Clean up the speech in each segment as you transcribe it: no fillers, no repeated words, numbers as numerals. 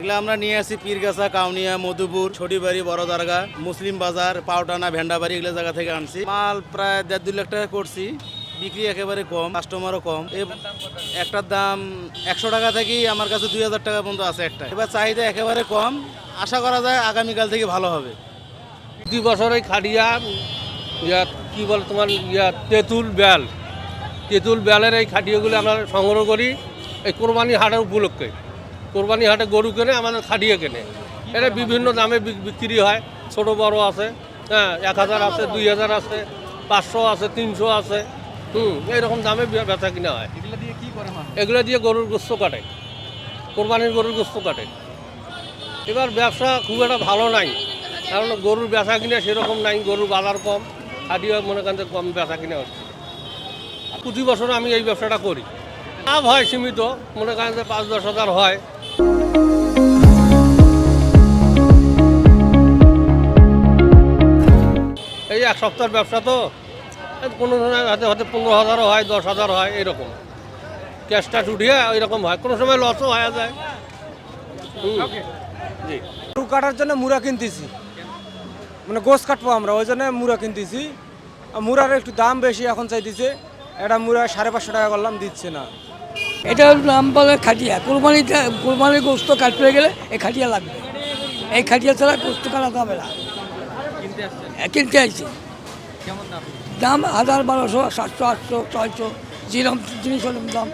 এগুলো আমরা নিয়ে আসি পীরগাছা, কাউনিয়া, মধুপুর, ছটিবাড়ি, বড় দরগা, মুসলিম বাজার, পাউটানা, ভেন্ডাবাড়ি এগুলো জায়গা থেকে আনছি। মাল প্রায় 1.5-2 লাখ টাকা করছি। বিক্রি একেবারে কম, কাস্টমারও কম। একটার দাম 100 টাকা থেকেই আমার কাছে 2000 টাকা পর্যন্ত আছে একটা। এবার চাহিদা একেবারে কম, আশা করা যায় আগামীকাল থেকে ভালো হবে। 2 বছর এই খাটিয়া কি বলে তোমার তেঁতুল বেলের এই খাটিয়াগুলো আমরা সংগ্রহ করি এই কোরবানি হাটের উপলক্ষে। কোরবানি হাটে গরু কেনে, আমাদের খাটিয়ে কেনে। এটা বিভিন্ন দামে বিক্রি হয়, ছোট বড় আছে, হ্যাঁ, 1000 আছে, 2000 আছে, 500 আছে, 300 আছে, এইরকম দামে বেচা কিনা হয়। এগুলো দিয়ে গরুর গোস্ত কাটে, কোরবানির গরুর গোস্ত কাটে। এবার ব্যবসা খুব একটা ভালো নাই, কারণ গরুর বেচা কিনা সেরকম নাই, গরুর বাজার কম, খাটিয়ে মনে করেন কম বেচা কিনা হচ্ছে। প্রতি বছর আমি এই ব্যবসাটা করি। লাভ হয় সীমিত, মনে করেন যে 5-10 হাজার হয়। এই এক সপ্তাহের ব্যবসা তো, কোনো সময় হয়তো 15,000 হয়, 10,000 হয়, এরকম ক্যাশটা উঠিয়ে ওইরকম হয়, কোনো সময় লসও হয়ে যায়। জি, গরু কাটার জন্য মুড়া কিনতেছি, মানে গোস কাটবো আমরা, ওই জন্য মুড়া কিনতেছি। মুড়ার একটু দাম বেশি এখন চাইতেছে, এটা মুড়া 550 টাকা করলাম, দিচ্ছে না। এটা নাম বলে খাটিয়া। কোরবানির গোস্ত কাটতে গেলে এই খাটিয়া লাগবে। এই খাটিয়া ছাড়া গোস্ত কাটা যাবে না। কিনতে আসছি, দাম 1000, 1200, 700, 800, 600, যেরকম জিনিস হলে দাম।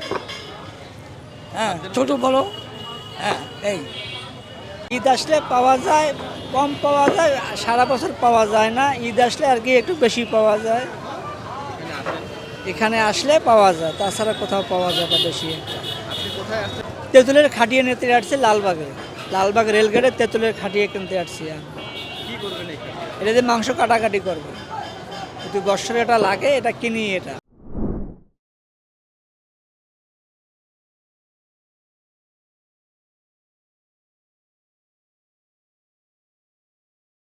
হ্যাঁ, ছোটো বড়ো, হ্যাঁ। এই ঈদ আসলে পাওয়া যায়, কম পাওয়া যায়, সারা বছর পাওয়া যায় না। ঈদ আসলে আর কি একটু বেশি পাওয়া যায়। এখানে আসলে পাওয়া যায়, তাছাড়া কোথাও পাওয়া যায় না বেশি একটা। তেঁতুলের খাটিয়ে নিতে আসছে লালবাগ রেলগেটে তেঁতুলের খাটিয়ে কিনতে আসছি। এটা দিয়ে মাংস কাটাকাটি করবে, যদি বৎসরে এটা লাগে, এটা কিনি এটা।